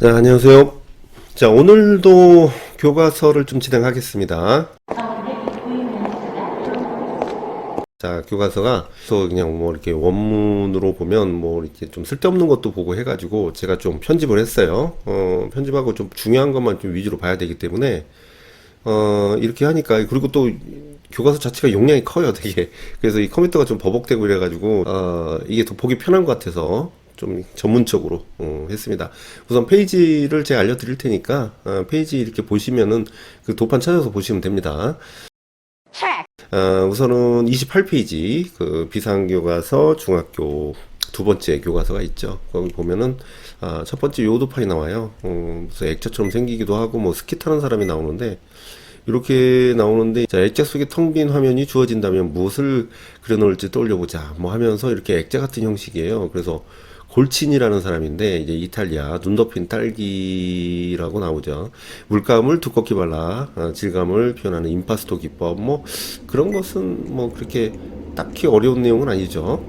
네, 안녕하세요. 자, 오늘도 교과서를 좀 진행하겠습니다. 자, 교과서가 또 그냥 뭐 이렇게 원문으로 보면 뭐 이렇게 좀 쓸데없는 것도 보고 해가지고 제가 좀 편집을 했어요. 편집하고 좀 중요한 것만 좀 위주로 봐야 되기 때문에 이렇게 하니까, 그리고 또 교과서 자체가 용량이 커요, 되게. 그래서 이 컴퓨터가 좀 버벅대고 이래가지고 이게 더 보기 편한 것 같아서 좀 전문적으로 했습니다. 우선 페이지를 제가 알려드릴 테니까 페이지 이렇게 보시면은 그 도판 찾아서 보시면 됩니다. 우선은 28페이지 그 비상교과서 중학교 두 번째 교과서가 있죠. 거기 보면은 첫 번째 요도판이 나와요. 무슨 액자처럼 생기기도 하고 뭐 스키 타는 사람이 나오는데 이렇게 나오는데, 자, 액자 속에 텅 빈 화면이 주어진다면 무엇을 그려놓을지 떠올려보자 뭐 하면서 이렇게 액자 같은 형식이에요. 그래서 골친이라는 사람인데, 이제 이탈리아 눈 덮인 딸기라고 나오죠. 물감을 두껍게 발라 질감을 표현하는 임파스토 기법, 뭐 그런 것은 뭐 그렇게 딱히 어려운 내용은 아니죠.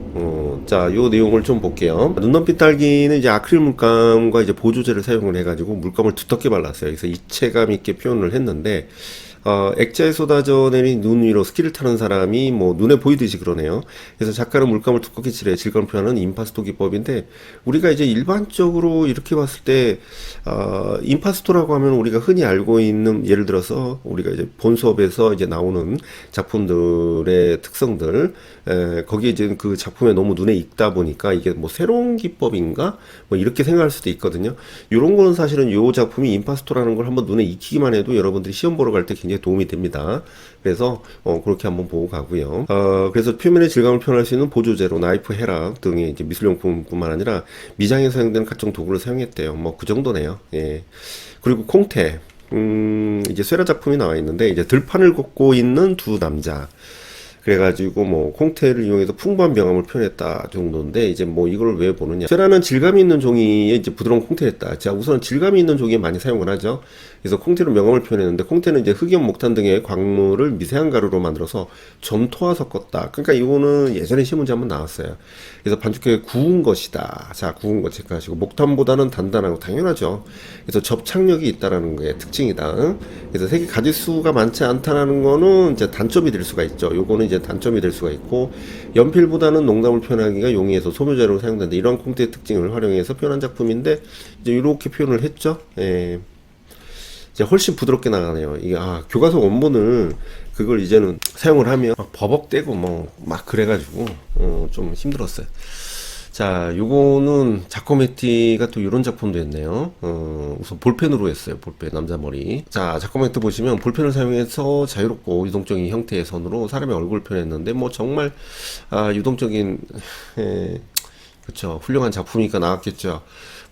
자, 요 내용을 좀 볼게요. 눈 덮인 딸기는 이제 아크릴 물감과 이제 보조제를 사용을 해가지고 물감을 두텁게 발랐어요. 그래서 입체감 있게 표현을 했는데, 액자에 쏟아져 내린 눈 위로 스키를 타는 사람이 뭐 눈에 보이듯이 그러네요. 그래서 작가는 물감을 두껍게 칠해 질감을 표현하는 임파스토 기법인데, 우리가 이제 일반적으로 이렇게 봤을 때 임파스토라고 하면 우리가 흔히 알고 있는, 예를 들어서 우리가 이제 본 수업에서 이제 나오는 작품들의 특성들, 거기에 이제 그 작품에 너무 눈에 익다 보니까 이게 뭐 새로운 기법인가 뭐 이렇게 생각할 수도 있거든요. 이런 거는 사실은 요 작품이 임파스토라는 걸 한번 눈에 익히기만 해도 여러분들이 시험 보러 갈 때 굉장히 도움이 됩니다. 그래서 그렇게 한번 보고 가고요. 그래서 표면의 질감을 표현할 수 있는 보조제로 나이프, 헤라 등의 이제 미술용품뿐만 아니라 미장에 사용되는 각종 도구를 사용했대요. 뭐 그 정도네요. 예. 그리고 콩테, 이제 쇠라 작품이 나와 있는데, 이제 들판을 걷고 있는 두 남자. 그래가지고 뭐 콩테를 이용해서 풍부한 명암을 표현했다 정도인데, 이제 뭐 이걸 왜 보느냐. 쇠라는 질감이 있는 종이에 이제 부드러운 콩테였다. 자, 우선 질감이 있는 종이에 많이 사용을 하죠. 그래서 콩테로 명암을 표현했는데, 콩테는 이제 흑연, 목탄 등의 광물을 미세한 가루로 만들어서 점토와 섞었다. 그러니까 이거는 예전에 시험 문제 한번 나왔어요. 그래서 반죽해 구운 것이다. 자, 구운 것 체크하시고, 목탄보다는 단단하고, 당연하죠. 그래서 접착력이 있다라는 게 특징이다. 그래서 색이 가짓수가 많지 않다라는 거는 이제 단점이 될 수가 있죠. 요거는 이제 단점이 될 수가 있고, 연필보다는 농담을 표현하기가 용이해서 소묘자료로 사용된다. 이런 콩테의 특징을 활용해서 표현한 작품인데, 이제 이렇게 표현을 했죠. 예. 이제 훨씬 부드럽게 나가네요. 이게 교과서 원본을 그걸 이제는 사용을 하면 막 버벅대고 뭐 막 그래가지고 좀 힘들었어요. 자, 요거는 자코메티가 또 이런 작품도 했네요. 우선 볼펜으로 했어요. 볼펜, 남자 머리. 자, 자코메티 보시면 볼펜을 사용해서 자유롭고 유동적인 형태의 선으로 사람의 얼굴을 표현했는데, 뭐 정말 유동적인 그쵸, 훌륭한 작품이니까 나왔겠죠.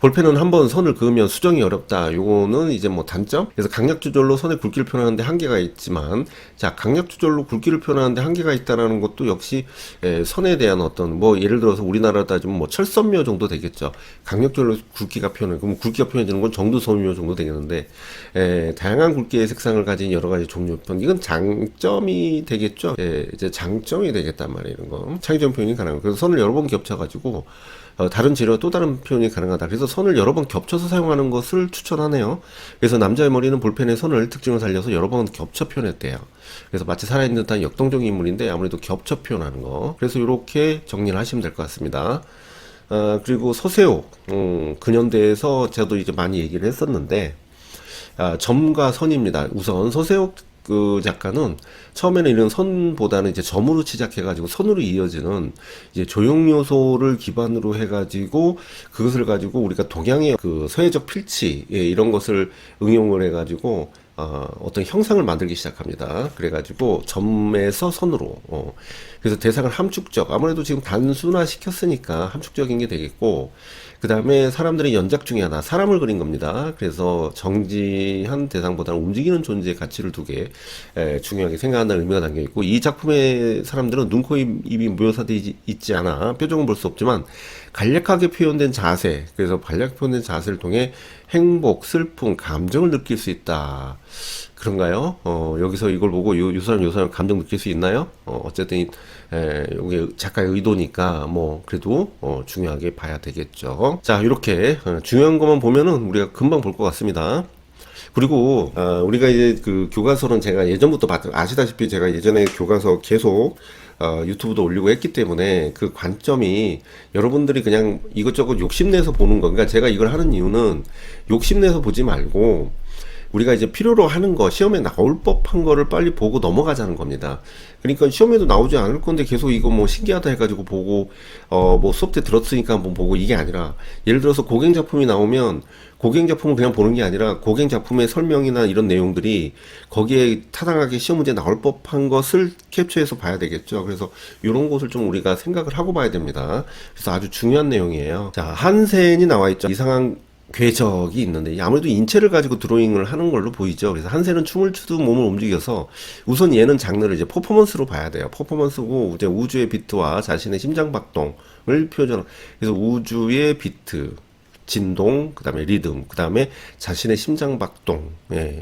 볼펜은 한번 선을 그으면 수정이 어렵다. 요거는 이제 뭐 단점? 그래서 강약 조절로 선의 굵기를 표현하는데 한계가 있지만, 자, 강약 조절로 굵기를 표현하는데 한계가 있다라는 것도 역시 선에 대한 어떤, 뭐 예를 들어서 우리나라 따지면 뭐 철선묘 정도 되겠죠. 강약 조절로 굵기가 표현해. 그럼 굵기가 표현되는 건 정두섬묘 정도 되겠는데, 다양한 굵기의 색상을 가진 여러 가지 종류 편, 이건 장점이 되겠죠. 이제 장점이 되겠단 말이에요. 이런 거 창의적 표현이 가능해요. 그래서 선을 여러 번 겹쳐가지고 다른 재료와 또 다른 표현이 가능하다. 그래서 선을 여러 번 겹쳐서 사용하는 것을 추천하네요. 그래서 남자의 머리는 볼펜의 선을 특징을 살려서 여러 번 겹쳐 표현했대요. 그래서 마치 살아있는 듯한 역동적인 인물인데 아무래도 겹쳐 표현하는 거. 그래서 이렇게 정리를 하시면 될 것 같습니다. 그리고 서세옥, 근현대에서 저도 이제 많이 얘기를 했었는데, 점과 선입니다. 우선 서세옥 그 작가는 처음에는 이런 선보다는 이제 점으로 시작해가지고 선으로 이어지는 이제 조형 요소를 기반으로 해가지고 그것을 가지고 우리가 동양의 그 서예적 필치, 이런 것을 응용을 해가지고 어떤 형상을 만들기 시작합니다. 그래가지고 점에서 선으로. 그래서 대상을 함축적, 아무래도 지금 단순화 시켰으니까 함축적인 게 되겠고, 그 다음에 사람들의 연작 중에 하나, 사람을 그린 겁니다. 그래서 정지한 대상보다는 움직이는 존재의 가치를 두게 중요하게 생각한다는 의미가 담겨 있고, 이 작품의 사람들은 눈, 코, 입이 묘사되어 있지 않아 표정은 볼 수 없지만 간략하게 표현된 자세, 그래서 간략하게 표현된 자세를 통해 행복, 슬픔, 감정을 느낄 수 있다. 그런가요? 여기서 이걸 보고 요 사람 감정 느낄 수 있나요? 어쨌든 여기 작가의 의도니까 뭐 그래도 중요하게 봐야 되겠죠. 자, 이렇게 중요한 것만 보면은 우리가 금방 볼 것 같습니다. 그리고 우리가 이제 그 교과서는 제가 예전부터 아시다시피 제가 예전에 교과서 계속 유튜브도 올리고 했기 때문에 그 관점이 여러분들이 그냥 이것저것 욕심내서 보는 거. 그러니까 제가 이걸 하는 이유는 욕심내서 보지 말고 우리가 이제 필요로 하는 거, 시험에 나올 법한 거를 빨리 보고 넘어가자는 겁니다. 그러니까 시험에도 나오지 않을 건데 계속 이거 뭐 신기하다 해가지고 보고, 뭐 수업 때 들었으니까 한번 보고 이게 아니라, 예를 들어서 고갱 작품이 나오면 고갱 작품을 그냥 보는 게 아니라 고갱 작품의 설명이나 이런 내용들이 거기에 타당하게 시험 문제 나올 법한 것을 캡처해서 봐야 되겠죠. 그래서 이런 것을 좀 우리가 생각을 하고 봐야 됩니다. 그래서 아주 중요한 내용이에요. 자, 한센이 나와 있죠. 이상한 궤적이 있는데 아무래도 인체를 가지고 드로잉을 하는 걸로 보이죠. 그래서 한세는 춤을 추듯 몸을 움직여서 우선 얘는 장르를 이제 퍼포먼스로 봐야 돼요. 퍼포먼스고 이제 우주의 비트와 자신의 심장 박동을 표현. 그래서 우주의 비트, 진동, 그 다음에 리듬, 그 다음에 자신의 심장 박동,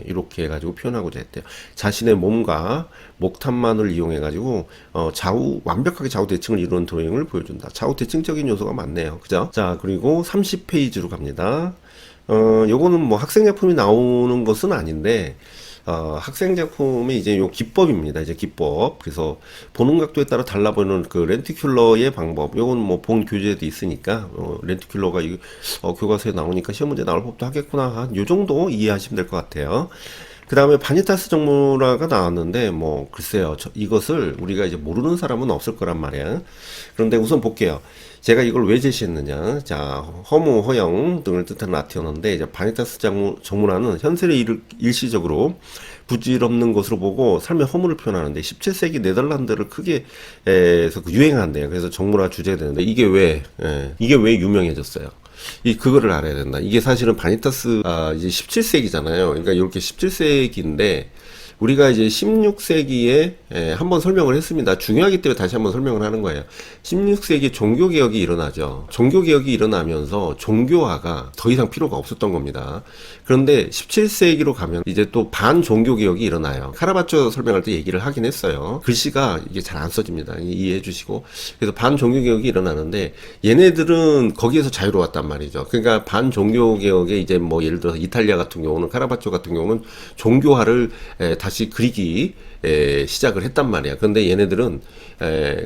이렇게 해가지고 표현하고자 했대요. 자신의 몸과 목탄만을 이용해가지고, 완벽하게 좌우 대칭을 이루는 드로잉을 보여준다. 좌우 대칭적인 요소가 많네요. 그죠? 자, 그리고 30페이지로 갑니다. 요거는 뭐 학생작품이 나오는 것은 아닌데, 학생 작품의 이제 요 기법입니다. 이제 기법. 그래서 보는 각도에 따라 달라 보이는 그 렌티큘러의 방법. 요건 뭐 본 교재도 있으니까, 렌티큘러가 교과서에 나오니까 시험 문제 나올 법도 하겠구나. 한 요 정도 이해하시면 될 것 같아요. 그 다음에 바니타스 정무라가 나왔는데, 뭐, 글쎄요. 이것을 우리가 이제 모르는 사람은 없을 거란 말이야. 그런데 우선 볼게요. 제가 이걸 왜 제시했느냐. 자, 허무, 허영 등을 뜻하는 라틴어인데, 이제 바니타스 정무라는 현세를 일시적으로 부질없는 것으로 보고 삶의 허무를 표현하는데, 17세기 네덜란드를 크게 해서 유행한대요. 그래서 정무라 주제가 되는데, 이게 왜 유명해졌어요? 그거를 알아야 된다. 이게 사실은 바니타스, 이제 17세기잖아요. 그러니까 이렇게 17세기인데, 우리가 이제 16세기에 한번 설명을 했습니다. 중요하기 때문에 다시 한번 설명을 하는 거예요. 16세기 종교개혁이 일어나죠. 종교개혁이 일어나면서 종교화가 더 이상 필요가 없었던 겁니다. 그런데 17세기로 가면 이제 또 반종교개혁이 일어나요. 카라바초 설명할 때 얘기를 하긴 했어요. 글씨가 이게 잘 안 써집니다. 이해해 주시고. 그래서 반종교개혁이 일어나는데 얘네들은 거기에서 자유로웠단 말이죠. 그러니까 반종교개혁에 이제 뭐 예를 들어서 이탈리아 같은 경우는 카라바초 같은 경우는 종교화를 다시 그리기 시작을 했단 말이야. 그런데 얘네들은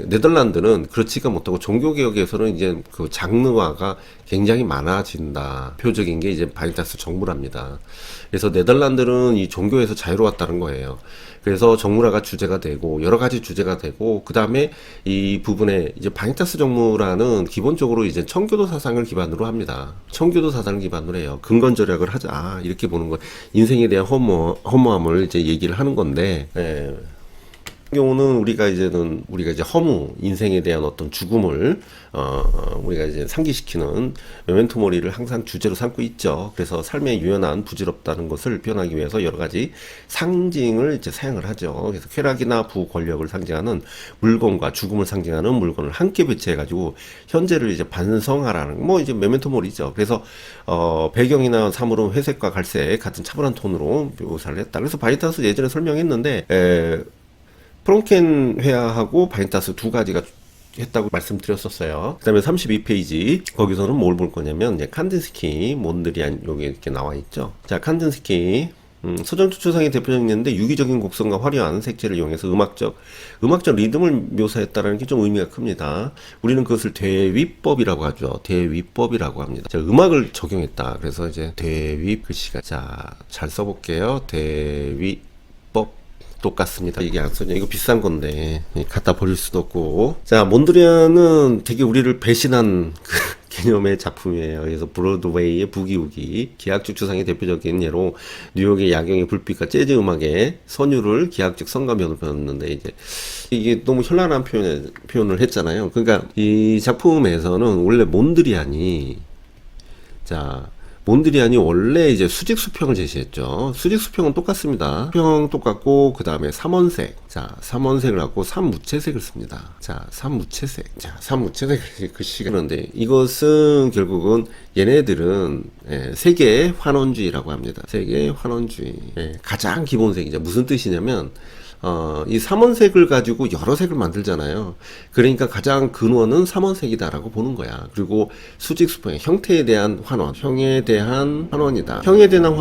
네덜란드는 그렇지가 못하고 종교개혁에서는 이제 그 장르화가 굉장히 많아진다. 표적인 게 이제 바니타스 정무랍니다. 그래서 네덜란드는 이 종교에서 자유로웠다는 거예요. 그래서 정무라가 주제가 되고 여러 가지 주제가 되고 그 다음에 이 부분에 이제 바니타스 정무라는 기본적으로 이제 청교도 사상을 기반으로 합니다. 청교도 사상을 기반으로 해요. 근건절약을 하자 이렇게 보는 거. 인생에 대한 허무함을 이제 얘기를 하는 건데. 경우는 우리가 이제 허무 인생에 대한 어떤 죽음을 우리가 이제 상기시키는 메멘토 모리를 항상 주제로 삼고 있죠. 그래서 삶의 유연한 부질없다는 것을 표현하기 위해서 여러 가지 상징을 이제 사용을 하죠. 그래서 쾌락이나 부권력을 상징하는 물건과 죽음을 상징하는 물건을 함께 배치해가지고 현재를 이제 반성하라는 뭐 이제 메멘토 모리죠. 그래서 배경이나 사물은 회색과 갈색 같은 차분한 톤으로 묘사를 했다. 그래서 바니타스 예전에 설명했는데 프롱켄 회화하고 바니타스 두 가지가 했다고 말씀드렸었어요. 그 다음에 32페이지 거기서는 뭘 볼 거냐면 이제 칸딘스키, 몬드리안 여기 이렇게 나와 있죠. 자, 칸딘스키 서정투 추상의 대표적인 예인데 유기적인 곡선과 화려한 색채를 이용해서 음악적 리듬을 묘사했다는 게 좀 의미가 큽니다. 우리는 그것을 대위법이라고 하죠. 대위법이라고 합니다. 자, 음악을 적용했다. 그래서 이제 대위 글씨가 잘 써볼게요. 대위법 똑같습니다. 이게 안 써져. 이거 비싼 건데 갖다 버릴 수도 없고. 자, 몬드리안은 되게 우리를 배신한 그 개념의 작품이에요. 그래서 브로드웨이의 부기우기, 기하학적 추상의 대표적인 예로 뉴욕의 야경의 불빛과 재즈 음악의 선율을 기하학적 성감면으로 배웠는데 이게 너무 현란한 표현을 했잖아요. 그러니까 이 작품에서는 원래 몬드리안이 몬드리안이 원래 이제 수직 수평을 제시했죠. 수직 수평은 똑같습니다. 수평 똑같고 그 다음에 삼원색. 자, 삼원색을 하고 삼무채색을 씁니다. 자, 삼무채색. 자, 삼무채색 글씨가 그런데 이것은 결국은 얘네들은 세계 환원주의라고 합니다. 세계 환원주의. 가장 기본색이죠. 무슨 뜻이냐면 이 삼원색을 가지고 여러 색을 만들잖아요. 그러니까 가장 근원은 삼원색이다라고 보는 거야. 그리고 수직 수평, 형태에 대한 환원, 형에 대한 환원이다. 형에 대한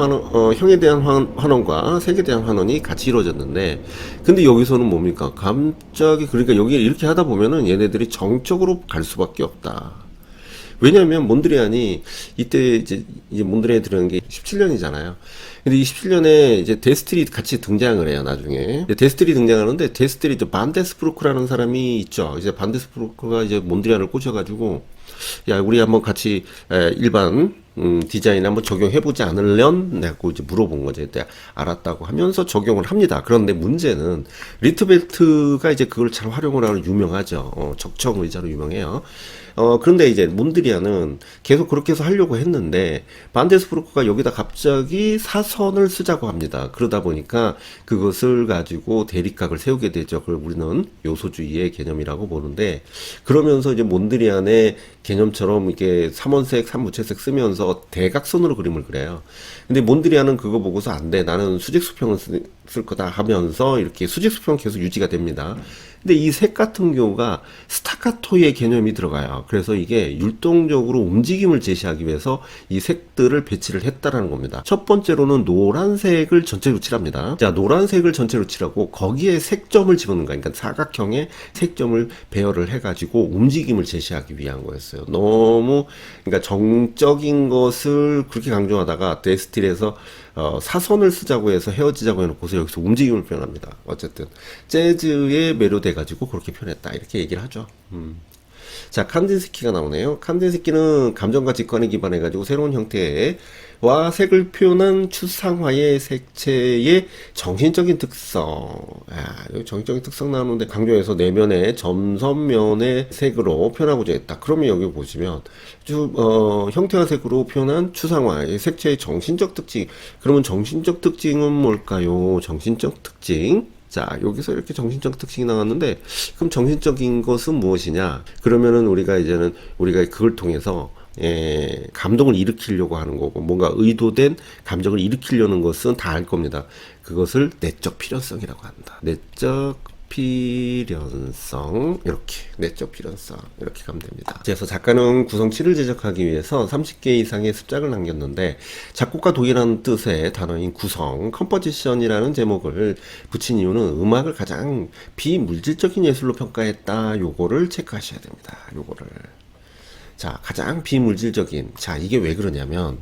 환원과 색에 대한 환원이 같이 이루어졌는데, 근데 여기서는 뭡니까? 갑자기, 그러니까 여기 이렇게 하다 보면은 얘네들이 정적으로 갈 수밖에 없다. 왜냐하면 몬드리안이 이때 이제 몬드리안에 들어간 게 17년이잖아요. 근데 이 17년에 이제 데스틸이 같이 등장을 해요, 나중에. 데스틸이 등장하는데, 데스틸이 이제 반데스프루크라는 사람이 있죠. 이제 반데스프루크가 이제 몬드리안을 꼬셔가지고, 야, 우리 한번 같이 일반 디자인 한번 적용해보지 않을련? 내가 이제 물어본 거죠. 그때 알았다고 하면서 적용을 합니다. 그런데 문제는 리트벨트가 이제 그걸 잘 활용을 하는 유명하죠. 적청 의자로 유명해요. 그런데 이제 몬드리안은 계속 그렇게 해서 하려고 했는데 반데스프루크가 여기다 갑자기 사선을 쓰자고 합니다. 그러다 보니까 그것을 가지고 대립각을 세우게 되죠. 그걸 우리는 요소주의의 개념이라고 보는데, 그러면서 이제 몬드리안의 개념처럼 이게 삼원색, 삼무채색 쓰면서 대각선으로 그림을 그려요. 근데 몬드리안은 그거 보고서 안 돼, 나는 수직 수평을 쓸 거다 하면서 이렇게 수직 수평 계속 유지가 됩니다. 근데 이 색 같은 경우가 스타카토의 개념이 들어가요. 그래서 이게 율동적으로 움직임을 제시하기 위해서 이 색들을 배치를 했다라는 겁니다. 첫 번째로는 노란색을 전체로 칠합니다. 자, 노란색을 전체로 칠하고 거기에 색점을 집어넣는 거야. 그러니까 사각형에 색점을 배열을 해가지고 움직임을 제시하기 위한 거였어요. 너무, 그러니까 정적인 것을 그렇게 강조하다가 데스틸에서 사선을 쓰자고 해서 헤어지자고 해놓고서 여기서 움직임을 표현합니다. 어쨌든 재즈에 매료돼가지고 그렇게 표현했다, 이렇게 얘기를 하죠. 자, 칸딘스키가 나오네요. 칸딘스키는 감정과 직관에 기반해가지고 새로운 형태와 색을 표현한 추상화의 색채의 정신적인 특성. 여기 정신적인 특성 나오는데 강조해서 내면의 점선면의 색으로 표현하고자 했다. 그러면 여기 보시면 형태와 색으로 표현한 추상화의 색채의 정신적 특징. 그러면 정신적 특징은 뭘까요? 정신적 특징. 자, 여기서 이렇게 정신적 특징이 나왔는데, 그럼 정신적인 것은 무엇이냐? 그러면은 우리가 그걸 통해서 감동을 일으키려고 하는 거고, 뭔가 의도된 감정을 일으키려는 것은 다 알 겁니다. 그것을 내적 필연성이라고 한다. 내적 필연성, 이렇게 내적 필연성, 이렇게 가면 됩니다. 그래서 작가는 구성치를 제작하기 위해서 30개 이상의 습작을 남겼는데, 작곡과 독이라는 뜻의 단어인 구성, 컴포지션이라는 제목을 붙인 이유는 음악을 가장 비물질적인 예술로 평가했다. 요거를 체크하셔야 됩니다. 요거를. 자, 가장 비물질적인. 자, 이게 왜 그러냐면,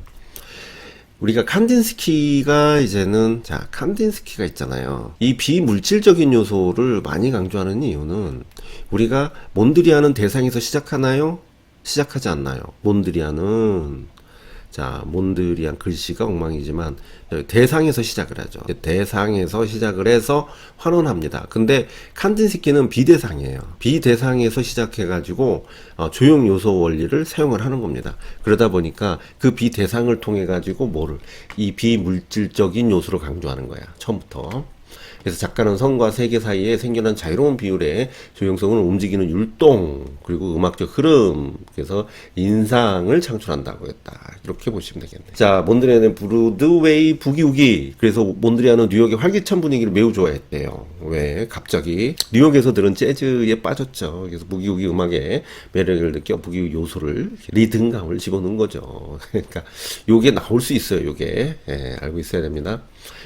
우리가 칸딘스키가 있잖아요. 이 비물질적인 요소를 많이 강조하는 이유는, 우리가 몬드리안은 대상에서 시작하나요? 시작하지 않나요? 몬드리안 글씨가 엉망이지만 대상에서 시작을 하죠. 대상에서 시작을 해서 환원합니다. 근데 칸딘스키는 비대상이에요. 비대상에서 시작해가지고 조형 요소 원리를 사용을 하는 겁니다. 그러다 보니까 그 비대상을 통해 가지고 이 비물질적인 요소를 강조하는 거야, 처음부터. 그래서 작가는 성과 세계 사이에 생겨난 자유로운 비율의 조형성을 움직이는 율동, 그리고 음악적 흐름, 그래서 인상을 창출한다고 했다. 이렇게 보시면 되겠네. 자, 몬드리안의 브로드웨이 부기우기. 그래서 몬드리안은 뉴욕의 활기찬 분위기를 매우 좋아했대요. 왜? 갑자기 뉴욕에서 들은 재즈에 빠졌죠. 그래서 부기우기 음악에 매력을 느껴 부기우기 요소를, 리듬감을 집어넣은 거죠. 그러니까 요게 나올 수 있어요. 요게. 알고 있어야 됩니다.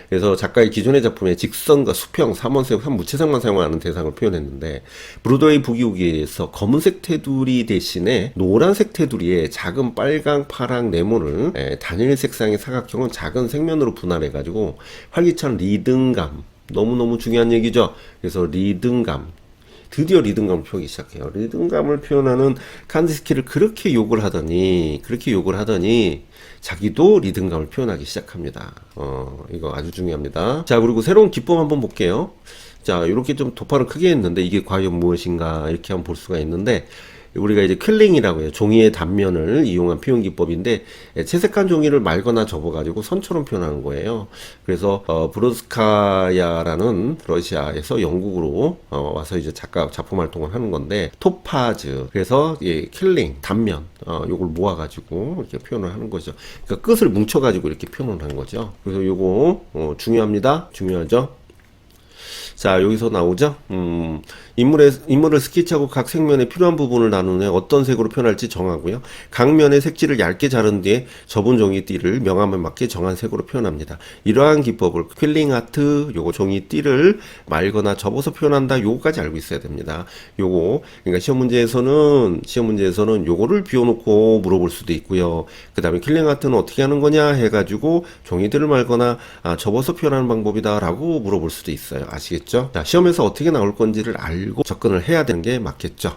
그래서 작가의 기존의 작품에 직선과 수평, 삼원색, 삼무채색만 사용하는 대상을 표현했는데, 브로드웨이 부기우기에서 검은색 테두리 대신에 노란색 테두리에 작은 빨강, 파랑 네모를 단일 색상의 사각형은 작은 색면으로 분할해가지고 활기찬 리듬감, 너무너무 중요한 얘기죠. 그래서 리듬감, 드디어 리듬감을 표현하기 시작해요. 리듬감을 표현하는 칸딘스키를 그렇게 욕을 하더니 자기도 리듬감을 표현하기 시작합니다. 이거 아주 중요합니다. 자, 그리고 새로운 기법 한번 볼게요. 자, 이렇게 좀 도파를 크게 했는데 이게 과연 무엇인가 이렇게 한번 볼 수가 있는데, 우리가 이제 퀼링이라고 해요. 종이의 단면을 이용한 표현 기법인데 채색한 종이를 말거나 접어가지고 선처럼 표현하는 거예요. 그래서 브로드스카야라는 러시아에서 영국으로 와서 이제 작품 활동을 하는 건데 토파즈 그래서 예, 퀼링 단면 요걸 모아가지고 이렇게 표현을 하는 거죠. 그러니까 끝을 뭉쳐가지고 이렇게 표현을 하는 거죠. 그래서 요거 중요합니다. 중요하죠. 자, 여기서 나오죠? 인물을 스케치하고 각 색면에 필요한 부분을 나눈 후에 어떤 색으로 표현할지 정하고요. 각 면의 색지를 얇게 자른 뒤에 접은 종이띠를 명암에 맞게 정한 색으로 표현합니다. 이러한 기법을 퀼링 아트, 요거 종이띠를 말거나 접어서 표현한다. 요거까지 알고 있어야 됩니다. 요거, 그러니까 시험 문제에서는 요거를 비워놓고 물어볼 수도 있고요. 그 다음에 퀼링 아트는 어떻게 하는 거냐 해가지고 종이띠를 말거나 접어서 표현하는 방법이다라고 물어볼 수도 있어요. 아시겠죠? 자, 시험에서 어떻게 나올 건지를 알고 접근을 해야 되는 게 맞겠죠.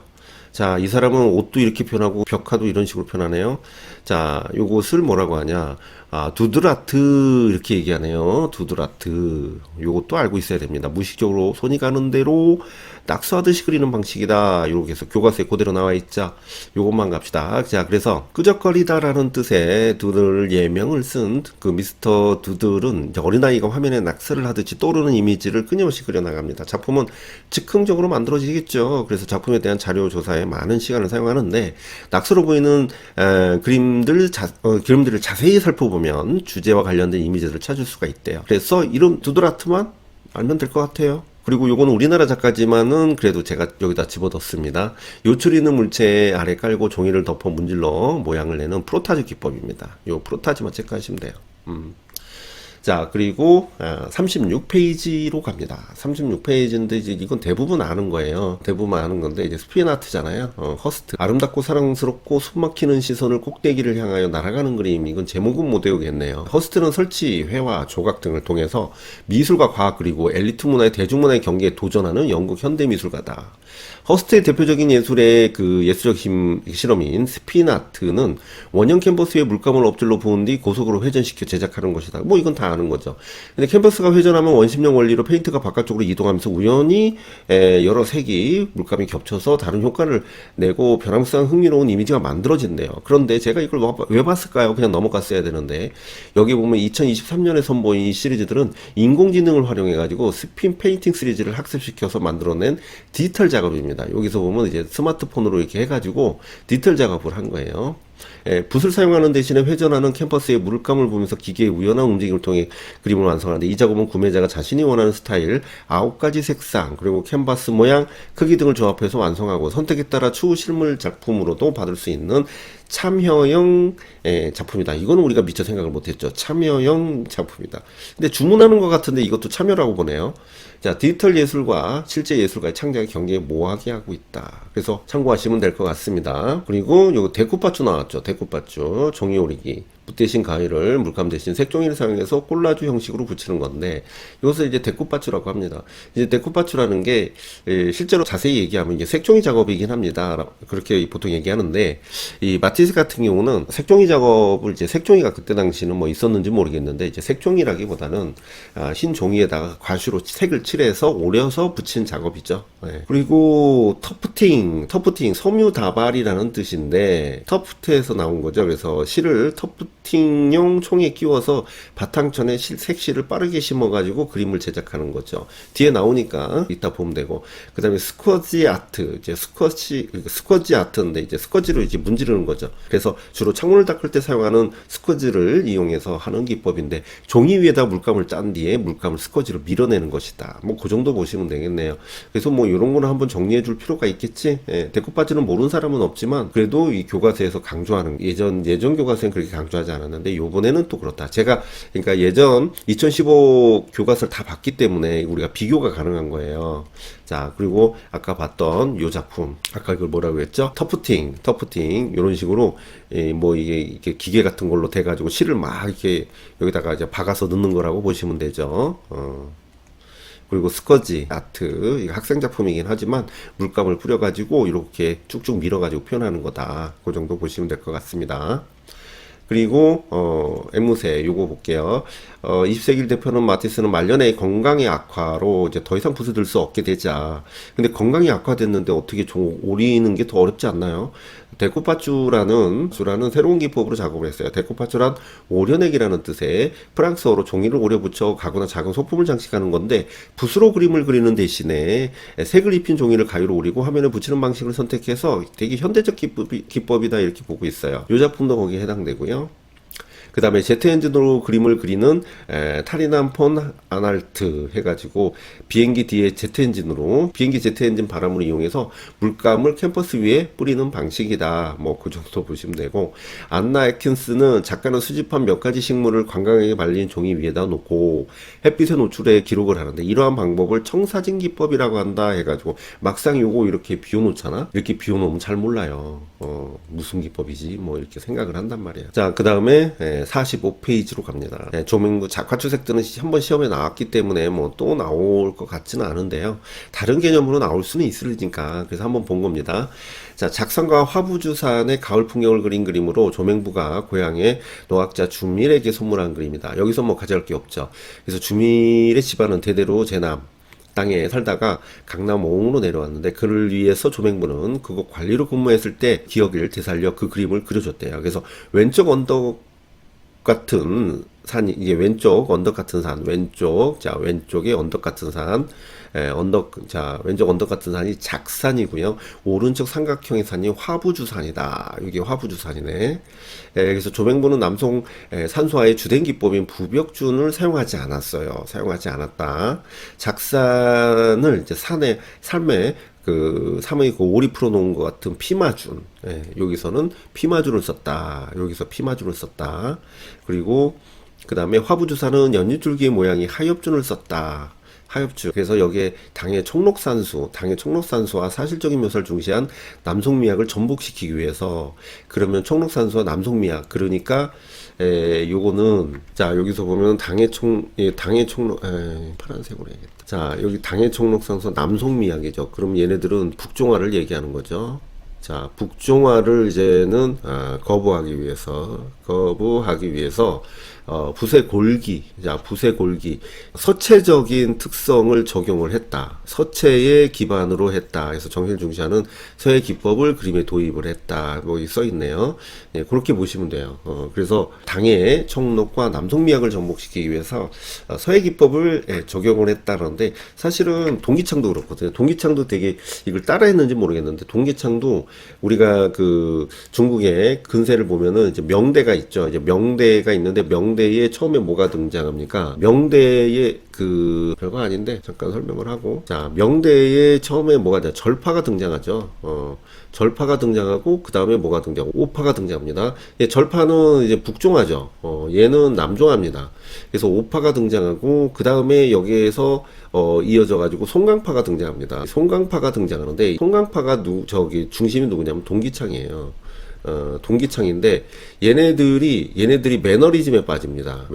자, 이 사람은 옷도 이렇게 표현하고 벽화도 이런 식으로 표현하네요. 자, 요것을 뭐라고 하냐? 두드라트 이렇게 얘기하네요. 두드라트. 요것도 알고 있어야 됩니다. 무의식적으로 손이 가는 대로 낙서하듯이 그리는 방식이다. 이렇게 해서 교과서에 그대로 나와 있죠. 요것만 갑시다. 자, 그래서 끄적거리다라는 뜻의 두들 예명을 쓴 그 미스터 두들은 어린아이가 화면에 낙서를 하듯이 떠오르는 이미지를 끊임없이 그려나갑니다. 작품은 즉흥적으로 만들어지겠죠. 그래서 작품에 대한 자료 조사에 많은 시간을 사용하는데 낙서로 보이는 그림들을 자세히 살펴보면 주제와 관련된 이미지들을 찾을 수가 있대요. 그래서 이름 두드라트만 알면 될 것 같아요. 그리고 요거는 우리나라 작가지만은 그래도 제가 여기다 집어넣습니다. 요철 있는 물체 아래 깔고 종이를 덮어 문질러 모양을 내는 프로타즈 기법입니다. 요 프로타즈만 체크하시면 돼요. 자, 그리고 36페이지로 갑니다. 36페이지인데 이제 이건 대부분 아는 거예요. 대부분 아는 건데 이제 스피인 아트잖아요. 허스트. 아름답고 사랑스럽고 숨막히는 시선을 꼭대기를 향하여 날아가는 그림. 이건 제목은 못 외우겠네요. 허스트는 설치, 회화, 조각 등을 통해서 미술과 과학 그리고 엘리트 문화의 대중문화의 경계에 도전하는 영국 현대미술가다. 허스트의 대표적인 예술의 그 예술적 실험인 스피인 아트는 원형 캔버스 위에 물감을 엎질러 부은 뒤 고속으로 회전시켜 제작하는 것이다. 뭐 이건 다 아는 거죠. 근데 캔버스가 회전하면 원심력 원리로 페인트가 바깥쪽으로 이동하면서 우연히 여러 색이 물감이 겹쳐서 다른 효과를 내고 변화무쌍 흥미로운 이미지가 만들어진대요. 그런데 제가 이걸 왜 봤을까요? 그냥 넘어갔어야 되는데 여기 보면 2023년에 선보인 이 시리즈들은 인공지능을 활용해가지고 스핀 페인팅 시리즈를 학습시켜서 만들어낸 디지털 작업입니다. 여기서 보면 이제 스마트폰으로 이렇게 해가지고 디테일 작업을 한 거예요. 붓을 사용하는 대신에 회전하는 캔버스에 물감을 부으면서 기계의 우연한 움직임을 통해 그림을 완성하는데 이 작업은 구매자가 자신이 원하는 스타일, 9가지 색상, 그리고 캔버스 모양, 크기 등을 조합해서 완성하고 선택에 따라 추후 실물 작품으로도 받을 수 있는 참여형 작품이다. 이거는 우리가 미처 생각을 못했죠. 참여형 작품이다. 근데 주문하는 것 같은데 이것도 참여라고 보네요. 자, 디지털 예술과 실제 예술가의 창작의 경계에 모호하게 하고 있다. 그래서 참고하시면 될 것 같습니다. 그리고 요거 데코파추 나왔죠. 데코파추 종이 오리기. 붓 대신 가위를 물감 대신 색종이를 사용해서 콜라주 형식으로 붙이는 건데 이것을 이제 데코파추라고 합니다. 이제 데코파추라는 게 실제로 자세히 얘기하면 이게 색종이 작업이긴 합니다. 그렇게 보통 얘기하는데 이 마티스 같은 경우는 색종이 작업을 이제 색종이가 그때 당시는 뭐 있었는지 모르겠는데 이제 색종이라기보다는 흰 종이에다가 과슈로 색을 칠해서 오려서 붙인 작업이죠. 네. 그리고 터프팅 섬유다발이라는 뜻인데 터프트에서 나온 거죠. 그래서 실을 터프팅용 총에 끼워서 바탕천에 색실을 빠르게 심어가지고 그림을 제작하는 거죠. 뒤에 나오니까 이따 보면 되고 그 다음에 스쿼지 아트 이제 스쿼지 아트인데 이제 스쿼지로 이제 문지르는 거죠. 그래서 주로 창문을 닦을 때 사용하는 스쿼지를 이용해서 하는 기법인데 종이 위에다 물감을 짠 뒤에 물감을 스쿼지로 밀어내는 것이다. 뭐 그 정도 보시면 되겠네요. 그래서 뭐 이런 거는 한번 정리해 줄 필요가 있겠지. 데코파츠는 모르는 사람은 없지만 그래도 이 교과서에서 강조하는 예전 교과서는 그렇게 강조하지 않았는데 요번에는 또 그렇다. 제가 그러니까 예전 2015 교과서를 다 봤기 때문에 우리가 비교가 가능한 거예요. 자, 그리고 아까 봤던 요 작품 아까 이걸 뭐라고 했죠? 터프팅 이런 식으로 뭐 이게 기계 같은 걸로 돼가지고 실을 막 이렇게 여기다가 이제 박아서 넣는 거라고 보시면 되죠. 그리고 스커지 아트 이거 학생 작품이긴 하지만 물감을 뿌려가지고 이렇게 쭉쭉 밀어가지고 표현하는 거다. 그 정도 보시면 될 것 같습니다. 그리고 앵무새 요거 볼게요. 20세기 대표는 마티스는 말년에 건강의 악화로 이제 더 이상 붓을 들 수 없게 되자. 근데 건강이 악화됐는데 어떻게 오리는 게 더 어렵지 않나요? 데코파주라는 새로운 기법으로 작업을 했어요. 데코파주란 오려내기라는 뜻의 프랑스어로 종이를 오려 붙여 가구나 작은 소품을 장식하는 건데, 붓으로 그림을 그리는 대신에 색을 입힌 종이를 가위로 오리고 화면에 붙이는 방식을 선택해서 되게 현대적 기법이다 이렇게 보고 있어요. 이 작품도 거기에 해당되고요. 그 다음에 제트 엔진으로 그림을 그리는 타리난 폰 아날트 해가지고 비행기 뒤에 제트 엔진으로 비행기 제트 엔진 바람을 이용해서 물감을 캠퍼스 위에 뿌리는 방식이다. 뭐 그 정도 보시면 되고, 안나 애킨스는 작가는 수집한 몇 가지 식물을 관광하게 말린 종이 위에다 놓고 햇빛에 노출해 기록을 하는데, 이러한 방법을 청사진 기법이라고 한다 해가지고, 막상 요거 이렇게 비워놓잖아. 이렇게 비워놓으면 잘 몰라요. 무슨 기법이지 뭐 이렇게 생각을 한단 말이야. 자, 그 다음에 45페이지로 갑니다. 조명구 과추색들은 한번 시험에 나왔기 때문에 뭐 또 나올 것 같지는 않은데요. 다른 개념으로 나올 수는 있으니까 그래서 한번 본 겁니다. 자, 작성가 화부주산의 가을 풍경을 그린 그림으로 조명부가 고향의 노학자 주밀에게 선물한 그림이다. 여기서 뭐 가져갈 게 없죠. 그래서 주밀의 집안은 대대로 제남 땅에 살다가 강남 오흥으로 내려왔는데, 그를 위해서 조명부는 그곳 관리로 근무했을 때 기억을 되살려 그 그림을 그려줬대요. 그래서 왼쪽 언덕 같은 산이, 이게 왼쪽 언덕 같은 산, 왼쪽에 언덕 같은 산, 왼쪽 언덕 같은 산이 작산이고요. 오른쪽 삼각형의 산이 화부주산이다. 이게 화부주산이네. 그래서 조명부는 남송 산소화의 주된 기법인 부벽준을 사용하지 않았어요. 사용하지 않았다. 작산을 이제 삶에 삶의 오리 풀어놓은 것 같은 피마준. 여기서는 피마준을 썼다. 그리고 그 다음에 화부주산은 연잎줄기 모양이 하엽준을 썼다. 하엽주. 그래서 여기에 당의 촉록산수와 사실적인 묘사를 중시한 남송미학을 전복시키기 위해서, 그러면 촉록산수와 남송미학, 그러니까 요거는, 자, 여기서 보면 파란색으로 해야겠다. 자, 여기 당의 촉록산수 남송미학이죠. 그럼 얘네들은 북종화를 얘기하는 거죠. 자, 북종화를 이제는 거부하기 위해서 붓의 골기, 서체적인 특성을 적용을 했다. 서체의 기반으로 했다. 그래서 정신을 중시하는 서의 기법을 그림에 도입을 했다. 뭐 써 있네요. 예, 그렇게 보시면 돼요. 그래서 당의 청록과 남송미학을 접목시키기 위해서 서의 기법을 적용을 했다는데, 사실은 동기창도 그렇거든요. 동기창도 되게 이걸 따라했는지 모르겠는데, 동기창도 우리가 그 중국의 근세를 보면은 이제 명대가 있죠. 이제 명대가 있는데, 명대에 처음에 뭐가 등장합니까? 명대에 별거 아닌데 잠깐 설명을 하고, 자, 명대에 처음에 뭐가 돼? 절파가 등장하죠. 절파가 등장하고 그 다음에 뭐가 등장하고, 오파가 등장합니다. 예, 절파는 이제 북종하죠. 얘는 남종합니다. 그래서 오파가 등장하고 그 다음에 여기에서 이어져 가지고 송강파가 등장합니다. 송강파가 등장하는데, 송강파가 중심이 누구냐면 동기창이에요. 동기창인데, 얘네들이 매너리즘에 빠집니다.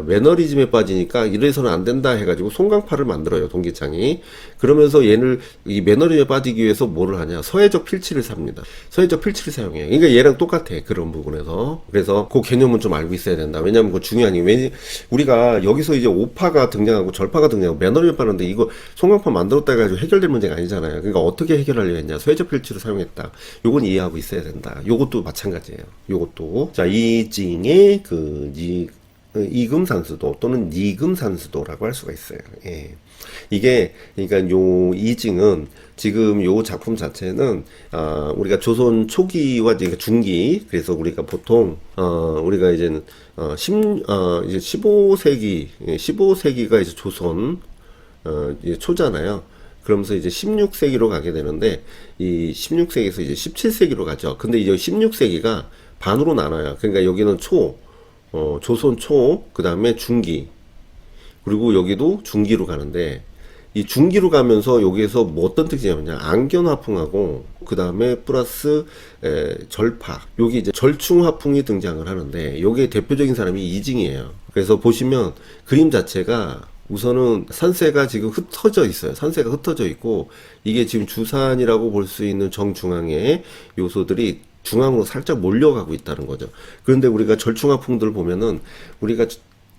매너리즘에 빠지니까 이래서는 안 된다 해가지고 송강파를 만들어요, 동기창이. 그러면서 얘를 이 매너리즘에 빠지기 위해서 뭐를 하냐, 서해적 필치를 삽니다. 서해적 필치를 사용해요. 그러니까 얘랑 똑같아, 그런 부분에서. 그래서 그 개념은 좀 알고 있어야 된다. 왜냐면 그거 중요한 게, 우리가 여기서 이제 오파가 등장하고 절파가 등장하고 매너리즘에 빠는데, 이거 송강파 만들었다 해가지고 해결될 문제가 아니잖아요. 그러니까 어떻게 해결하려고 했냐, 서해적 필치를 사용했다. 요건 이해하고 있어야 된다. 요것도 마찬가지예요. 요것도. 자, 이징의 이금산수도 또는 니금산수도라고 할 수가 있어요. 예. 이게, 그러니까 요 이징은 지금 요 작품 자체는 우리가 조선 초기와 이제 중기, 그래서 우리가 보통 우리가 이제 15세기가 이제 조선 이제 초잖아요. 그러면서 이제 16세기로 가게 되는데, 이 16세기에서 이제 17세기로 가죠. 근데 이제 16세기가 반으로 나눠요. 그러니까 여기는 조선 초, 그 다음에 중기, 그리고 여기도 중기로 가는데, 이 중기로 가면서 여기에서 뭐 어떤 특징이냐면, 안견화풍하고 그 다음에 플러스 절파, 여기 이제 절충화풍이 등장을 하는데, 여기에 대표적인 사람이 이징이에요. 그래서 보시면 그림 자체가 우선은 산세가 지금 흩어져 있어요. 산세가 흩어져 있고, 이게 지금 주산이라고 볼 수 있는 정중앙에 요소들이 중앙으로 살짝 몰려가고 있다는 거죠. 그런데 우리가 절충하풍들을 보면은 우리가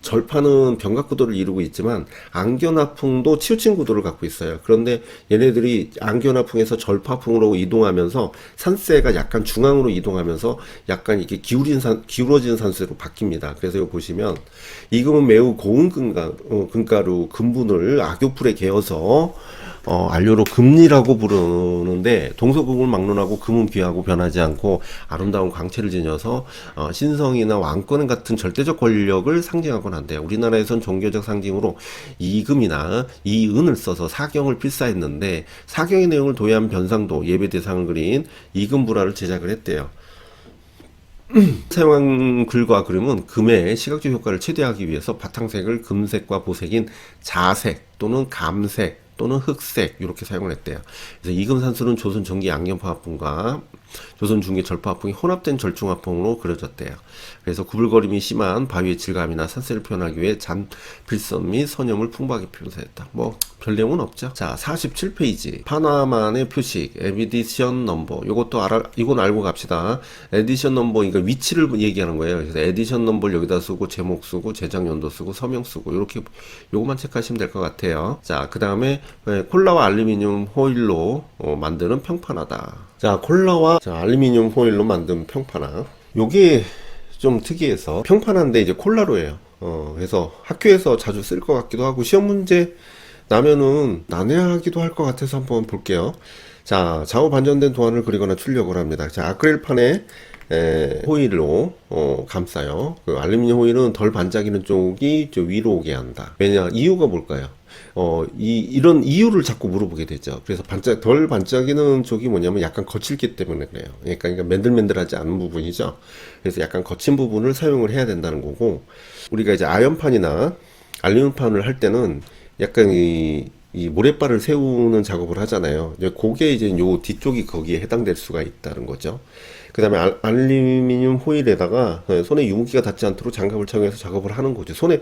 절파는 병각구도를 이루고 있지만 안견하풍도 치우친 구도를 갖고 있어요. 그런데 얘네들이 안견하풍에서 절파풍으로 이동하면서 산세가 약간 중앙으로 이동하면서 약간 이렇게 기울어진 산세로 바뀝니다. 그래서 여기 보시면 이금은 매우 고운 금가루 금분을 악교풀에 개어서 안료로 금리라고 부르는데 동서금을 막론하고 금은 귀하고 변하지 않고 아름다운 광채를 지녀서 신성이나 왕권 같은 절대적 권력을 상징하곤 한대요. 우리나라에선 종교적 상징으로 이금이나 이은을 써서 사경을 필사했는데 사경의 내용을 도외한 변상도 예배 대상을 그린 이금불화를 제작을 했대요. 사용한 글과 그림은 금의 시각적 효과를 최대화하기 위해서 바탕색을 금색과 보색인 자색 또는 감색 또는 흑색 이렇게 사용을 했대요. 그래서 이금산수는 조선 전기 양념화합풍과 조선 중기 절파화풍이 혼합된 절충화풍으로 그려졌대요. 그래서 구불거림이 심한 바위의 질감이나 산세를 표현하기 위해 잔필선 및 선염을 풍부하게 표현했다. 뭐 별 내용은 없죠. 자, 47페이지 파나만의 표식 에디션 넘버 이건 알고 갑시다. 에디션 넘버 그러니까 위치를 얘기하는 거예요. 그래서 에디션 넘버를 여기다 쓰고 제목 쓰고 제작 연도 쓰고 서명 쓰고 이렇게 요것만 체크하시면 될 것 같아요. 자, 그 다음에 콜라와 알루미늄 호일로 만드는 평판화다. 자, 콜라와 알루미늄 호일로 만든 평판화. 요게 좀 특이해서 평판화인데 이제 콜라로 해요. 그래서 학교에서 자주 쓸 것 같기도 하고 시험 문제 나면은 난해하기도 할 것 같아서 한번 볼게요. 자, 좌우 반전된 도안을 그리거나 출력을 합니다. 자, 아크릴판에 호일로 감싸요. 그 알루미늄 호일은 덜 반짝이는 쪽이 위로 오게 한다. 왜냐, 이유가 뭘까요? 이런 이유를 자꾸 물어보게 되죠. 그래서 덜 반짝이는 쪽이 뭐냐면 약간 거칠기 때문에 그래요. 그러니까 맨들맨들하지 않은 부분이죠. 그래서 약간 거친 부분을 사용을 해야 된다는 거고, 우리가 이제 아연판이나 알루미늄판을 할 때는 약간 이 모래바를 세우는 작업을 하잖아요. 그게 이제 요 뒤쪽이 거기에 해당될 수가 있다는 거죠. 그 다음에 알루미늄 호일에다가 손에 유분기가 닿지 않도록 장갑을 착용해서 작업을 하는 거죠. 손에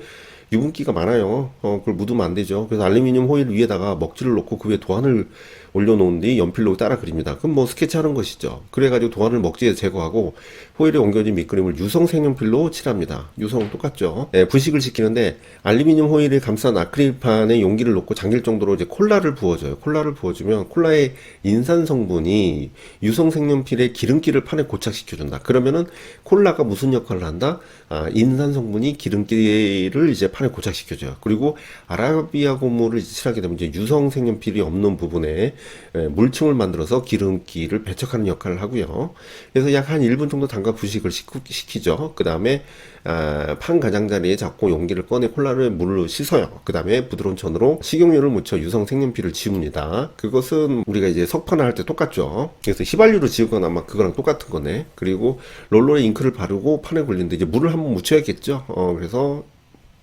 유분기가 많아요. 그걸 묻으면 안 되죠. 그래서 알루미늄 호일 위에다가 먹지를 놓고 그 위에 도안을 올려놓은 뒤 연필로 따라 그립니다. 그럼 뭐 스케치하는 것이죠. 그래가지고 도안을 먹지에 제거하고 호일에 옮겨진 밑그림을 유성 색연필로 칠합니다. 유성은 똑같죠. 부식을 시키는데 알루미늄 호일에 감싼 아크릴판에 용기를 놓고 잠길 정도로 이제 콜라를 부어줘요. 콜라를 부어주면 콜라의 인산 성분이 유성 색연필의 기름기를 판에 고착시켜준다. 그러면은 콜라가 무슨 역할을 한다? 인산 성분이 기름기를 이제 판에 고착시켜줘요. 그리고 아라비아 고무를 칠하게 되면 이제 유성 색연필이 없는 부분에 물층을 만들어서 기름기를 배척하는 역할을 하고요. 그래서 약 한 1분 정도 담가 부식을 시키죠. 그 다음에 판 가장자리에 잡고 용기를 꺼내 콜라를 물로 씻어요. 그 다음에 부드러운 천으로 식용유를 묻혀 유성 색연필을 지웁니다. 그것은 우리가 이제 석판을 할 때 똑같죠. 그래서 휘발유로 지우거나 아마 그거랑 똑같은 거네. 그리고 롤러에 잉크를 바르고 판에 굴리는데 이제 물을 한번 묻혀야겠죠. 그래서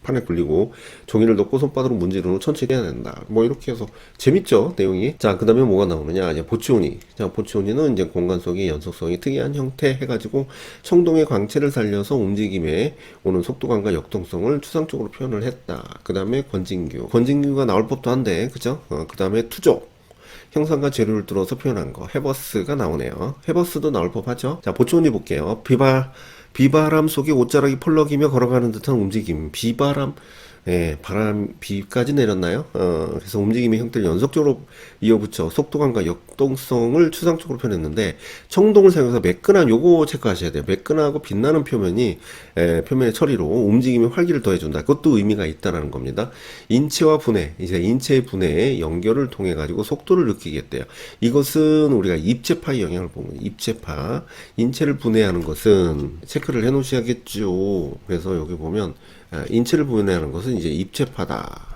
판에 굴리고 종이를 넣고 손바닥으로 문지르는 후 천천히 해야 된다. 뭐 이렇게 해서 재밌죠, 내용이. 자, 그 다음에 뭐가 나오느냐, 이제 보치오니. 자, 보치오니는 이제 공간 속의 연속성이 특이한 형태 해가지고 청동의 광채를 살려서 움직임에 오는 속도감과 역동성을 추상적으로 표현을 했다. 그 다음에 권진규가 나올 법도 한데, 그죠? 그 다음에 투족. 형상과 재료를 뚫어서 표현한 거. 해버스가 나오네요. 해버스도 나올 법하죠. 자, 보치오니 볼게요. 비바람 속에 옷자락이 펄럭이며 걸어가는 듯한 움직임. 비바람, 비까지 내렸나요? 그래서 움직임의 형태를 연속적으로 이어붙여 속도감과 역동성을 추상적으로 표현했는데, 청동을 사용해서 매끈한 요거 체크하셔야 돼요. 매끈하고 빛나는 표면이, 표면의 처리로 움직임의 활기를 더해준다. 그것도 의미가 있다는 겁니다. 인체와 분해, 이제 인체의 분해의 연결을 통해 가지고 속도를 느끼게 했대요. 이것은 우리가 입체파의 영향을 보는 거예요. 입체파. 인체를 분해하는 것은 체크를 해 놓으셔야겠죠. 그래서 여기 보면, 인체를 분해하는 것은 이제 입체파다.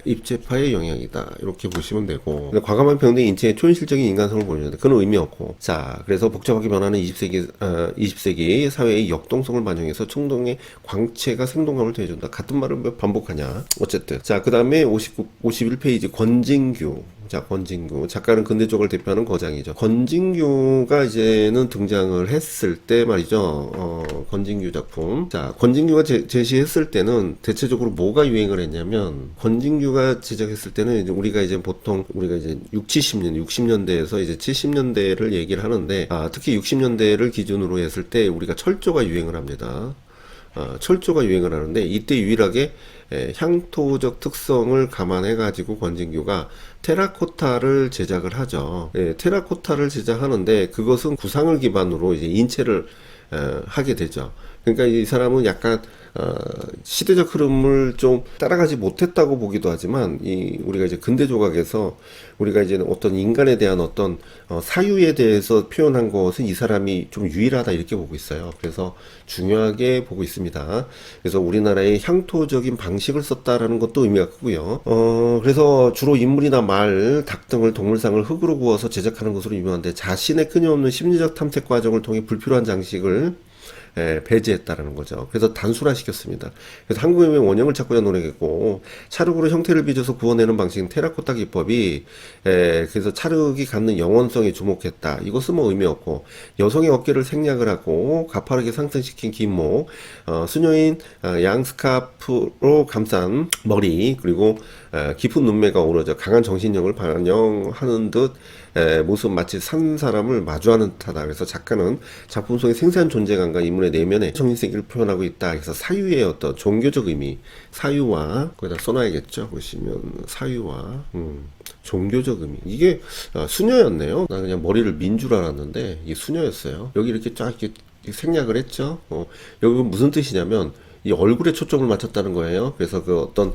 입체파의 영향이다. 이렇게 보시면 되고. 근데 과감한 평등이 인체의 초현실적인 인간성을 보여주는데 그건 의미 없고. 자, 그래서 복잡하게 변하는 20세기 사회의 역동성을 반영해서 청동의 광채가 생동감을 더해준다. 같은 말을 왜 반복하냐. 어쨌든. 자, 그 다음에 51페이지 권진규. 자, 권진규. 작가는 근대 쪽을 대표하는 거장이죠. 권진규가 이제는 등장을 했을 때 말이죠. 권진규 작품. 자, 권진규가 제시했을 때는 대체적으로 뭐가 유행을 했냐면, 권진규가 제작했을 때는 이제 우리가 이제 보통 우리가 이제 60년대에서 이제 70년대를 얘기를 하는데, 특히 60년대를 기준으로 했을 때 우리가 철조가 유행을 합니다. 철조가 유행을 하는데 이때 유일하게 향토적 특성을 감안해가지고 권진규가 테라코타를 제작을 하죠. 테라코타를 제작하는데 그것은 구상을 기반으로 이제 인체를 하게 되죠. 그러니까 이 사람은 약간 시대적 흐름을 좀 따라가지 못했다고 보기도 하지만 우리가 이제 근대 조각에서 우리가 이제 어떤 인간에 대한 어떤 사유에 대해서 표현한 것은 이 사람이 좀 유일하다 이렇게 보고 있어요. 그래서 중요하게 보고 있습니다. 그래서 우리나라의 향토적인 방식을 썼다라는 것도 의미가 크고요. 그래서 주로 인물이나 말, 닭 등을 동물상을 흙으로 구워서 제작하는 것으로 유명한데 자신의 끊임없는 심리적 탐색 과정을 통해 불필요한 장식을 배제했다라는 거죠. 그래서 단순화시켰습니다. 그래서 한국인의 원형을 찾고자 노력했고 찰흙으로 형태를 빚어서 구워내는 방식인 테라코타 기법이 그래서 찰흙이 갖는 영원성에 주목했다. 이것은 뭐 의미 없고 여성의 어깨를 생략을 하고 가파르게 상승시킨 긴목, 수녀인 양스카프로 감싼 머리 그리고 깊은 눈매가 어우러져 강한 정신력을 반영하는 듯 모습 마치 산 사람을 마주하는 듯하다. 그래서 작가는 작품 속의 생생한 존재감과 인물의 내면의 정신세계를 표현하고 있다. 그래서 사유의 어떤 종교적 의미, 사유와 거기다 써놔야겠죠. 보시면 사유와 종교적 의미. 이게 수녀였네요. 나 그냥 머리를 민 줄 알았는데 이게 수녀였어요. 여기 이렇게 쫙 이렇게 생략을 했죠. 여기 무슨 뜻이냐면 이 얼굴에 초점을 맞췄다는 거예요. 그래서 그 어떤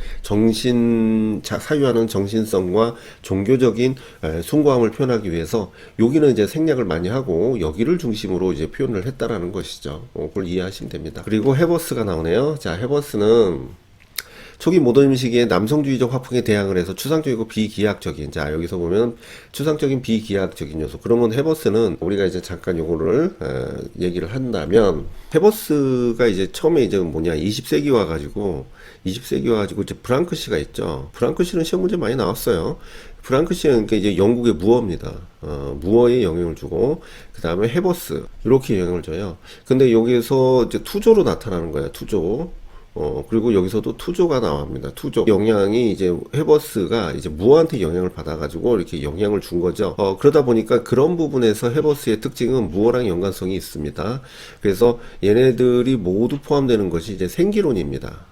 사유하는 정신성과 종교적인 숭고함을 표현하기 위해서 여기는 이제 생략을 많이 하고 여기를 중심으로 이제 표현을 했다라는 것이죠. 그걸 이해하시면 됩니다. 그리고 헤버스가 나오네요. 자, 헤버스는 초기 모더니즘 시기의 남성주의적 화풍에 대항을 해서 추상적이고 비기하학적인, 자 여기서 보면 추상적인 비기하학적인 요소. 그러면 헤버스는 우리가 이제 잠깐 요거를 얘기를 한다면 헤버스가 이제 처음에 이제 뭐냐 20세기 와가지고 이제 프랑크 시가 있죠. 프랑크 시는 시험 문제 많이 나왔어요. 프랑크 시는 그러니까 이제 영국의 무어입니다. 무어에 영향을 주고 그 다음에 헤버스 이렇게 영향을 줘요. 근데 여기에서 이제 투조로 나타나는 거야. 투조. 그리고 여기서도 투조가 나옵니다. 투조. 영향이 이제 헤버스가 이제 무어한테 영향을 받아가지고 이렇게 영향을 준 거죠. 그러다 보니까 그런 부분에서 헤버스의 특징은 무어랑 연관성이 있습니다. 그래서 얘네들이 모두 포함되는 것이 이제 생기론입니다.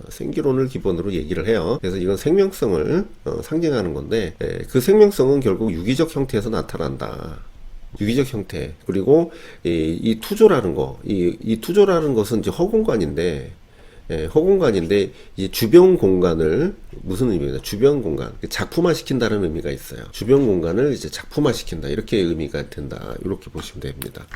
생기론을 기본으로 얘기를 해요. 그래서 이건 생명성을 상징하는 건데, 그 생명성은 결국 유기적 형태에서 나타난다. 유기적 형태. 그리고 이 투조라는 거, 이 투조라는 것은 이제 허공간인데, 허공간인데 이 주변 공간을 무슨 의미입니다. 주변 공간 작품화 시킨다는 의미가 있어요. 주변 공간을 이제 작품화 시킨다 이렇게 의미가 된다. 이렇게 보시면 됩니다.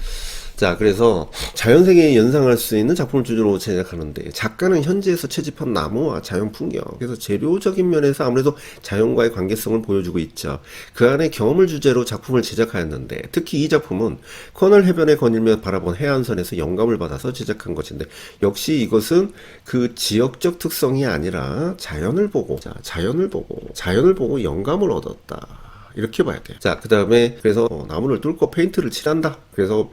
자, 그래서 자연세계에 연상할 수 있는 작품을 주제로 제작하는데 작가는 현지에서 채집한 나무와 자연 풍경, 그래서 재료적인 면에서 아무래도 자연과의 관계성을 보여주고 있죠. 그 안에 경험을 주제로 작품을 제작하였는데 특히 이 작품은 커널 해변에 거닐며 바라본 해안선에서 영감을 받아서 제작한 것인데 역시 이것은 그 지역적 특성이 아니라 자연을 보고 영감을 얻었다. 이렇게 봐야 돼요. 자, 그 다음에 그래서 나무를 뚫고 페인트를 칠한다. 그래서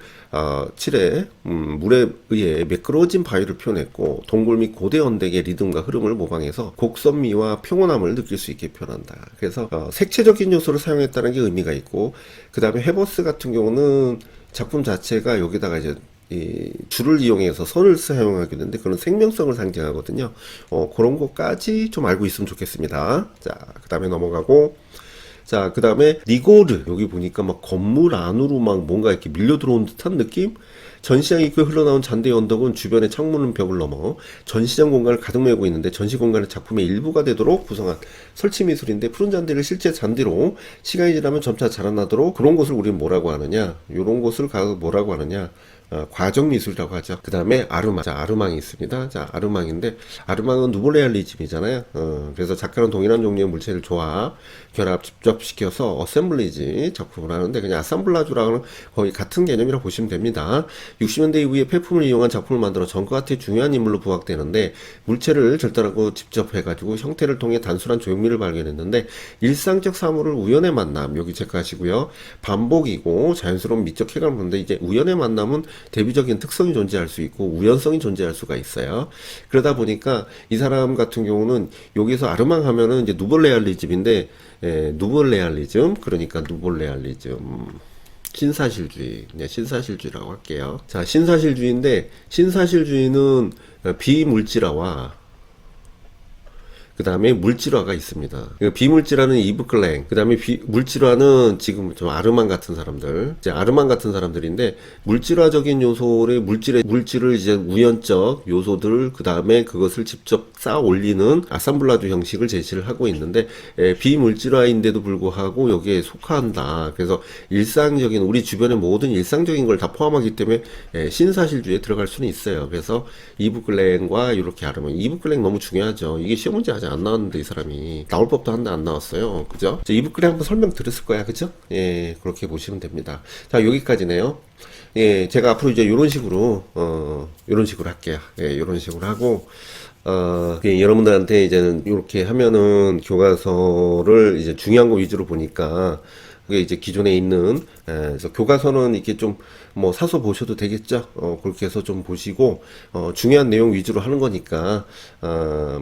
칠에 물에 의해 매끄러워진 바위를 표현했고 동굴 및 고대 언덕의 리듬과 흐름을 모방해서 곡선미와 평온함을 느낄 수 있게 표현한다. 그래서 색채적인 요소를 사용했다는 게 의미가 있고 그 다음에 헤버스 같은 경우는 작품 자체가 여기다가 이제 이 줄을 이용해서 선을 사용하게 되는데 그런 생명성을 상징하거든요. 그런 것까지 좀 알고 있으면 좋겠습니다. 자, 그 다음에 넘어가고 자, 그 다음에 리고르. 여기 보니까 막 건물 안으로 막 뭔가 이렇게 밀려 들어온 듯한 느낌? 전시장 입구에 흘러나온 잔디의 언덕은 주변의 창문 벽을 넘어 전시장 공간을 가득 메우고 있는데 전시 공간의 작품의 일부가 되도록 구성한 설치 미술인데 푸른 잔디를 실제 잔디로 시간이 지나면 점차 자라나도록 그런 곳을 우리는 뭐라고 하느냐? 요런 곳을 뭐라고 하느냐? 과정 미술이라고 하죠. 그 다음에 아르망. 자, 아르망이 있습니다. 자, 아르망인데, 아르망은 누볼레알리즘이잖아요. 그래서 작가는 동일한 종류의 물체를 조합, 결합, 집접시켜서 어셈블리지 작품을 하는데, 그냥 아sam블라주랑은 거의 같은 개념이라고 보시면 됩니다. 60년대 이후에 폐품을 이용한 작품을 만들어 전과 같은 중요한 인물로 부각되는데, 물체를 절단하고 집접해가지고 형태를 통해 단순한 조형미를 발견했는데, 일상적 사물을 우연의 만남, 여기 체크하시고요. 반복이고 자연스러운 미적 쾌감을 보는데, 이제 우연의 만남은 대비적인 특성이 존재할 수 있고 우연성이 존재할 수가 있어요. 그러다 보니까 이 사람 같은 경우는 여기서 아르망 하면은 이제 누볼레알리즘인데, 누볼레알리즘, 그러니까 누볼레알리즘. 신사실주의, 네, 신사실주의라고 할게요. 자, 신사실주의인데, 신사실주의는 비물질화와 그 다음에 물질화가 있습니다. 비물질화는 이브 클랭, 그 다음에 물질화는 지금 좀 아르망 같은 사람들, 이제 아르망 같은 사람들인데, 물질화적인 요소를, 물질을 이제 우연적 요소들, 그 다음에 그것을 직접 쌓아 올리는 아sam블라주 형식을 제시를 하고 있는데, 비물질화인데도 불구하고 여기에 속한다. 그래서 일상적인, 우리 주변의 모든 일상적인 걸 다 포함하기 때문에 신사실주의에 들어갈 수는 있어요. 그래서 이브 클랭과 이렇게 아르망, 이브 클랭 너무 중요하죠. 이게 시험 문제 아직 안 나왔는데 이 사람이 나올 법도 한데 안 나왔어요. 그죠? 이북글에 한번 설명 들었을 거야. 그죠? 예, 그렇게 보시면 됩니다. 자, 여기까지네요. 예, 제가 앞으로 이제 요런 식으로 요런 식으로 할게요. 예, 요런 식으로 하고 예, 여러분들한테 이제는 이렇게 하면은 교과서를 이제 중요한 거 위주로 보니까 그게 이제 기존에 있는, 그래서 교과서는 이렇게 좀 뭐 사서 보셔도 되겠죠. 그렇게 해서 좀 보시고, 중요한 내용 위주로 하는 거니까,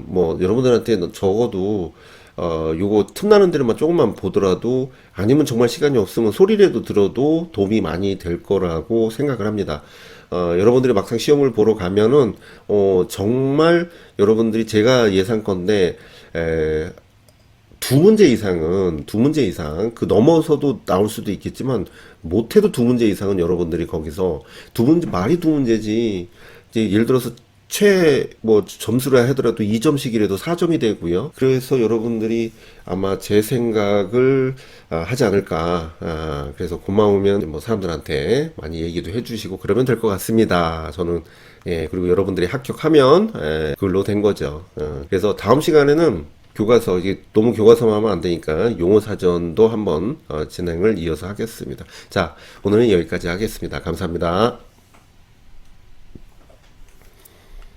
뭐 여러분들한테 적어도, 요거 틈나는 데로만 조금만 보더라도, 아니면 정말 시간이 없으면 소리라도 들어도 도움이 많이 될 거라고 생각을 합니다. 여러분들이 막상 시험을 보러 가면은, 정말 여러분들이 제가 예상컨대, 두 문제 이상, 그 넘어서도 나올 수도 있겠지만, 못해도 두 문제 이상은 여러분들이 거기서, 말이 두 문제지, 이제 예를 들어서, 점수를 하더라도 2점씩이라도 4점이 되고요. 그래서 여러분들이 아마 제 생각을 하지 않을까. 그래서 고마우면 뭐 사람들한테 많이 얘기도 해주시고 그러면 될 것 같습니다. 저는, 예, 그리고 여러분들이 합격하면, 그걸로 된 거죠. 그래서 다음 시간에는 교과서, 이게 너무 교과서만 하면 안 되니까 용어 사전도 한번 진행을 이어서 하겠습니다. 자, 오늘은 여기까지 하겠습니다. 감사합니다.